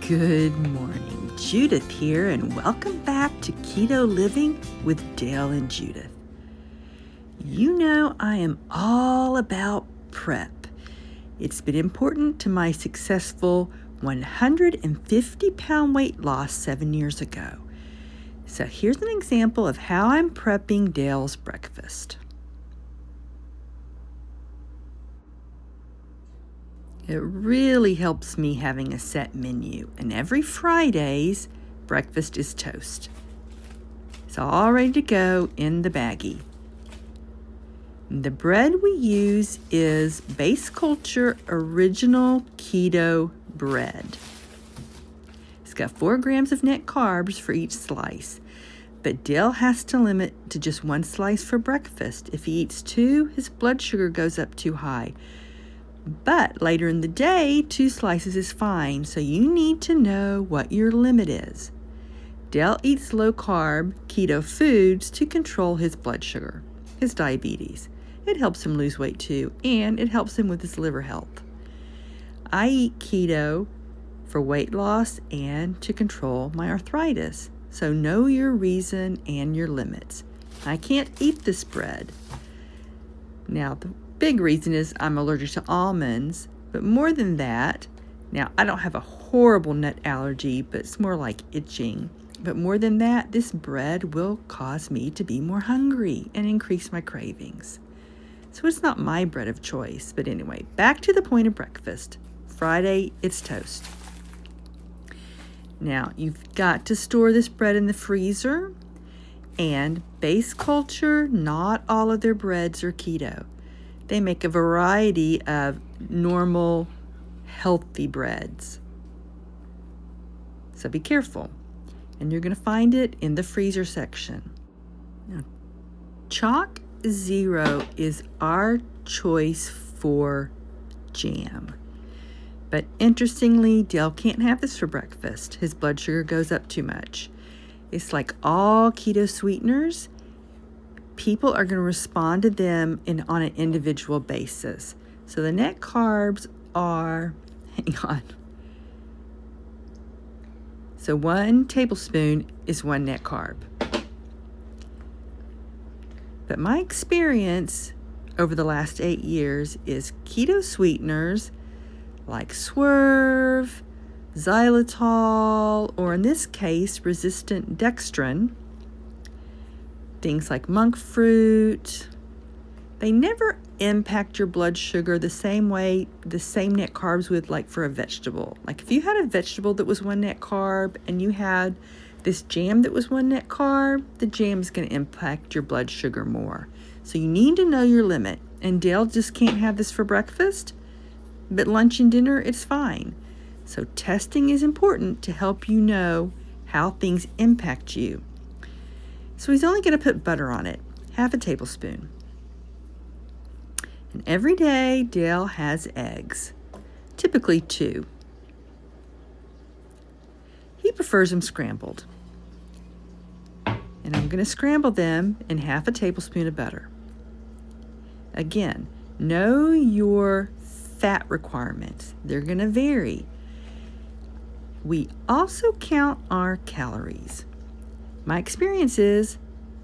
Good morning, Judith here, and welcome back to Keto Living with Dale and Judith. You know I am all about prep. It's been important to my successful 150-pound weight loss 7 years ago. So here's an example of how I'm prepping Dale's breakfast. It really helps me having a set menu, and every Friday's breakfast is toast. It's all ready to go in the baggie. The bread we use is Base Culture Original Keto bread. It's got 4 grams of net carbs for each slice, but Dale has to limit to just 1 slice for breakfast. If he eats 2, his blood sugar goes up too high. But later in the day, 2 slices is fine, so you need to know what your limit is. Dale eats low-carb keto foods to control his blood sugar, his diabetes. It helps him lose weight too, and it helps him with his liver health. I eat keto for weight loss and to control my arthritis, so know your reason and your limits. I can't eat this bread. Now, the big reason is I'm allergic to almonds, but more than that, now I don't have a horrible nut allergy, but it's more like itching. But more than that, this bread will cause me to be more hungry and increase my cravings. So it's not my bread of choice. But anyway, back to the point of breakfast. Friday, it's toast. Now, you've got to store this bread in the freezer. And Base Culture, not all of their breads are keto. They make a variety of normal, healthy breads. So be careful. And you're going to find it in the freezer section. Now, Chalk Zero is our choice for jam. But interestingly, Dale can't have this for breakfast. His blood sugar goes up too much. It's like all keto sweeteners. People are going to respond to them on an individual basis. So the net carbs are, hang on. So 1 tablespoon is 1 net carb. But my experience over the last 8 years is keto sweeteners like Swerve, xylitol, or in this case, resistant dextrin, things like monk fruit, they never impact your blood sugar the same way the same net carbs would, like for a vegetable. Like if you had a vegetable that was 1 net carb and you had this jam that was 1 net carb, the jam is going to impact your blood sugar more. So you need to know your limit. And Dale just can't have this for breakfast, but lunch and dinner, it's fine. So testing is important to help you know how things impact you. So he's only going to put butter on it, 1/2 tablespoon. And every day, Dale has eggs, typically 2. He prefers them scrambled. And I'm going to scramble them in 1/2 tablespoon of butter. Again, know your fat requirements. They're going to vary. We also count our calories. My experience is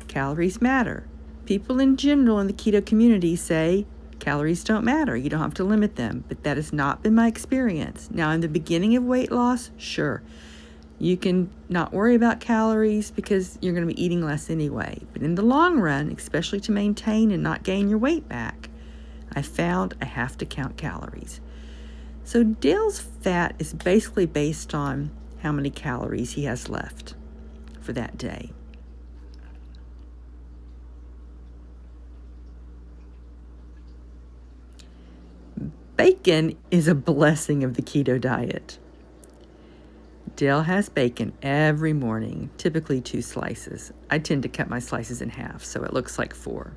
calories matter. People in general in the keto community say calories don't matter. You don't have to limit them, but that has not been my experience. Now, in the beginning of weight loss, sure, you can not worry about calories because you're going to be eating less anyway. But in the long run, especially to maintain and not gain your weight back, I found I have to count calories. So Dale's fat is basically based on how many calories he has left for that day. Bacon is a blessing of the keto diet. Dale has bacon every morning, typically 2 slices. I tend to cut my slices in half, so it looks like 4.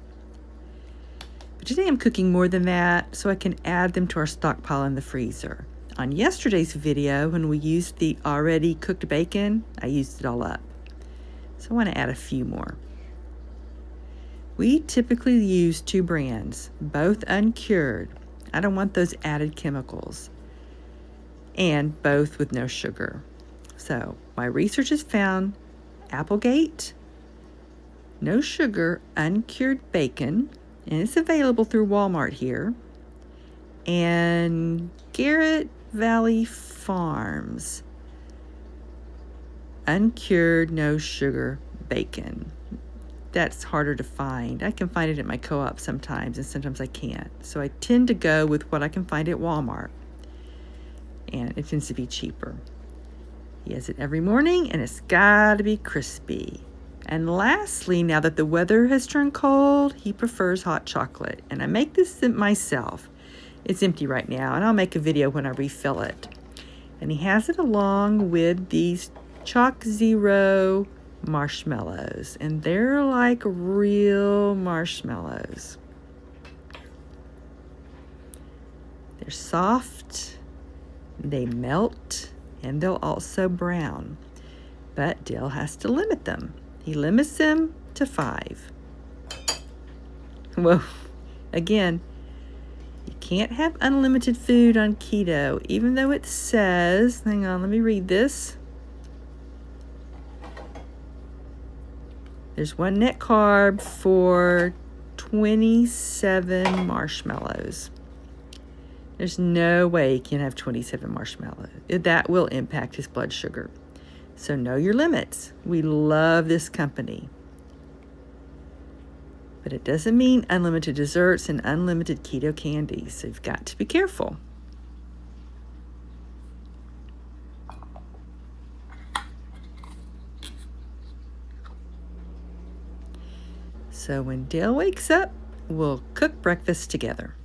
But today I'm cooking more than that, so I can add them to our stockpile in the freezer. On yesterday's video, when we used the already cooked bacon, I used it all up. So I want to add a few more. We typically use 2 brands, both uncured. I don't want those added chemicals. And both with no sugar. So my research has found Applegate, no sugar, uncured bacon, and it's available through Walmart here, and Garret Valley Farms, uncured, no sugar bacon. That's harder to find. I can find it at my co-op sometimes, and sometimes I can't. So I tend to go with what I can find at Walmart, and it tends to be cheaper. He has it every morning, and it's got to be crispy. And lastly, now that the weather has turned cold, he prefers hot chocolate. And I make this myself. It's empty right now, and I'll make a video when I refill it. And he has it along with these Chalk Zero marshmallows. And they're like real marshmallows. They're soft, they melt, and they'll also brown. But Dale has to limit them. He limits them to 5. Well, again, you can't have unlimited food on keto, even though it says, hang on, let me read this. There's 1 net carb for 27 marshmallows. There's no way he can have 27 marshmallows. That will impact his blood sugar. So know your limits. We love this company. But it doesn't mean unlimited desserts and unlimited keto candies. So you've got to be careful. So when Dale wakes up, we'll cook breakfast together.